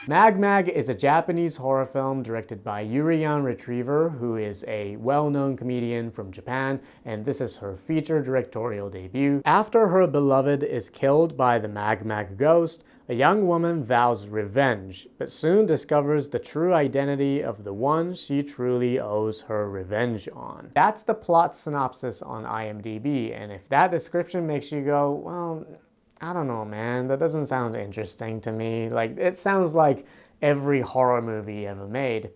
Mag Mag is a Japanese horror film directed by Yuriyan Retriever, who is a well-known comedian from Japan, and this is her feature directorial debut. After her beloved is killed by the Mag Mag ghost, a young woman vows revenge, but soon discovers the true identity of the one she truly owes her revenge on. That's the plot synopsis on IMDb, and if that description makes you go, well, I don't know, man, that doesn't sound interesting to me. Like, it sounds like every horror movie ever made.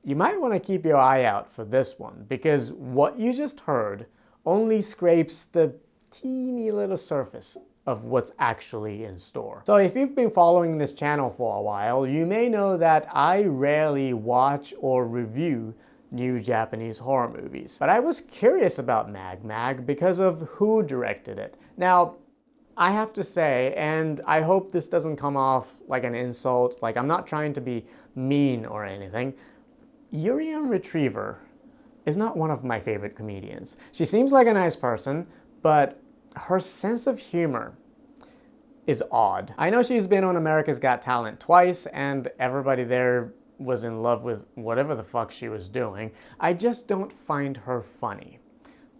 You might want to keep your eye out for this one, because what you just heard only scrapes the teeny little surface of what's actually in store. So if you've been following this channel for a while, you may know that I rarely watch or review new Japanese horror movies. But I was curious about Mag Mag because of who directed it. Now, I have to say, and I hope this doesn't come off like an insult, like I'm not trying to be mean or anything, Yuriyan Retriever is not one of my favorite comedians. She seems like a nice person, but her sense of humor is odd. I know she's been on America's Got Talent twice, and everybody there was in love with whatever the fuck she was doing. I just don't find her funny.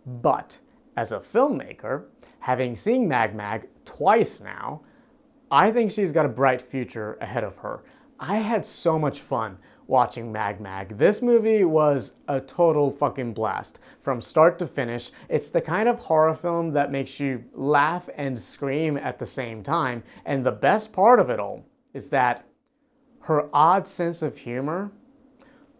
But as a filmmaker, having seen Mag Mag twice now, I think she's got a bright future ahead of her. I had so much fun watching Mag Mag. This movie was a total fucking blast from start to finish. It's the kind of horror film that makes you laugh and scream at the same time. And the best part of it all is that her odd sense of humor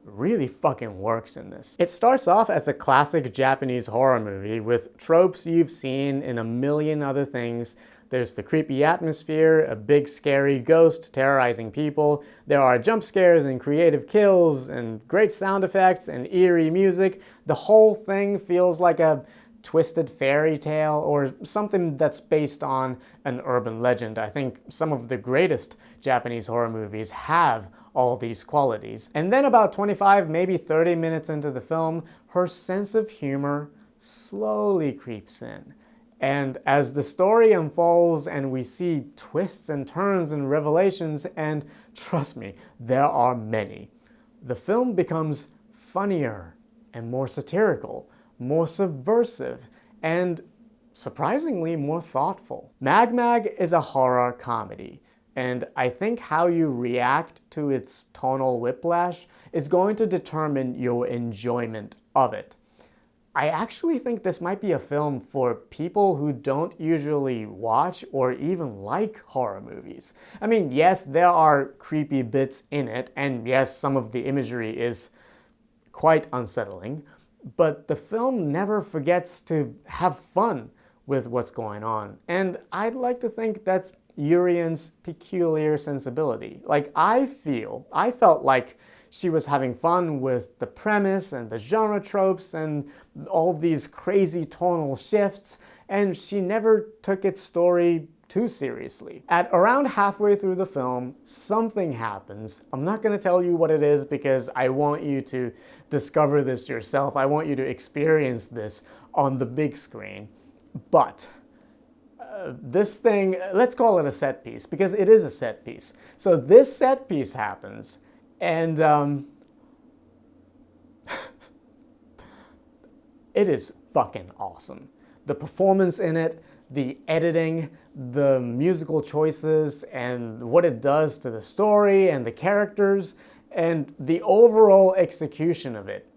really fucking works in this. It starts off as a classic Japanese horror movie with tropes you've seen in a million other things. There's the creepy atmosphere, a big scary ghost terrorizing people. There are jump scares and creative kills and great sound effects and eerie music. The whole thing feels like a twisted fairy tale or something that's based on an urban legend. I think some of the greatest Japanese horror movies have all these qualities. And then about 25, maybe 30 minutes into the film, her sense of humor slowly creeps in. And as the story unfolds and we see twists and turns and revelations, and trust me, there are many, the film becomes funnier and more satirical, more subversive, and surprisingly more thoughtful. Mag Mag is a horror comedy, and I think how you react to its tonal whiplash is going to determine your enjoyment of it. I actually think this might be a film for people who don't usually watch or even like horror movies. I mean, yes, there are creepy bits in it, and yes, some of the imagery is quite unsettling, but the film never forgets to have fun with what's going on. And I'd like to think that's Yuriyan's peculiar sensibility. Like, I felt like she was having fun with the premise and the genre tropes and all these crazy tonal shifts, and she never took its story too seriously. At around halfway through the film, something happens. I'm not going to tell you what it is because I want you to discover this yourself. I want you to experience this on the big screen. But this thing, let's call it a set piece because it is a set piece. So this set piece happens, and it is fucking awesome. The performance in it, the editing, the musical choices, and what it does to the story and the characters, and the overall execution of it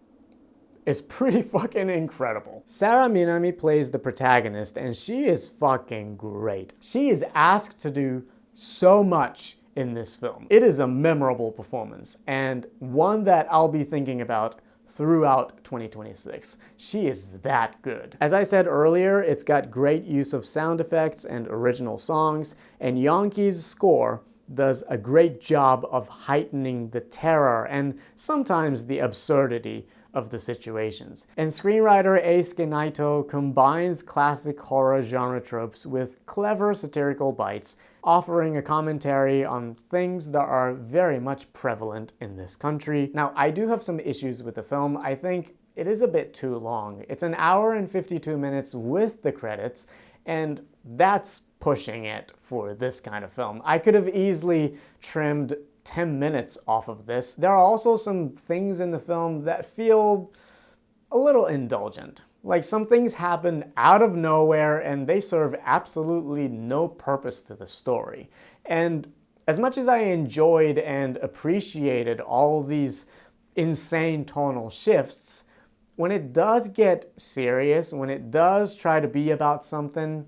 is pretty fucking incredible. Sarah Minami plays the protagonist, and she is fucking great. She is asked to do so much in this film. It is a memorable performance, and one that I'll be thinking about throughout 2026. She is that good. As I said earlier, it's got great use of sound effects and original songs, and Yonki's score does a great job of heightening the terror and sometimes the absurdity of the situations. And screenwriter Eisuke Naito combines classic horror genre tropes with clever satirical bites, offering a commentary on things that are very much prevalent in this country. Now, I do have some issues with the film. I think it is a bit too long. It's an hour and 52 minutes with the credits, and that's pushing it for this kind of film. I could have easily trimmed 10 minutes off of this, there are also some things in the film that feel a little indulgent. Like some things happen out of nowhere and they serve absolutely no purpose to the story. And as much as I enjoyed and appreciated all these insane tonal shifts, when it does get serious, when it does try to be about something,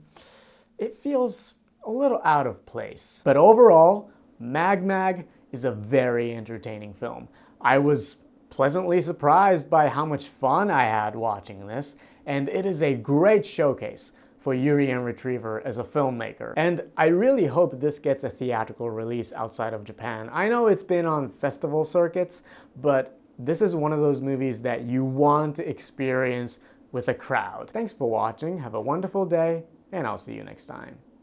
it feels a little out of place. But overall, Mag is a very entertaining film. I was pleasantly surprised by how much fun I had watching this, and it is a great showcase for Yuriyan Retriever as a filmmaker. And I really hope this gets a theatrical release outside of Japan. I know it's been on festival circuits, but this is one of those movies that you want to experience with a crowd. Thanks for watching, have a wonderful day, and I'll see you next time.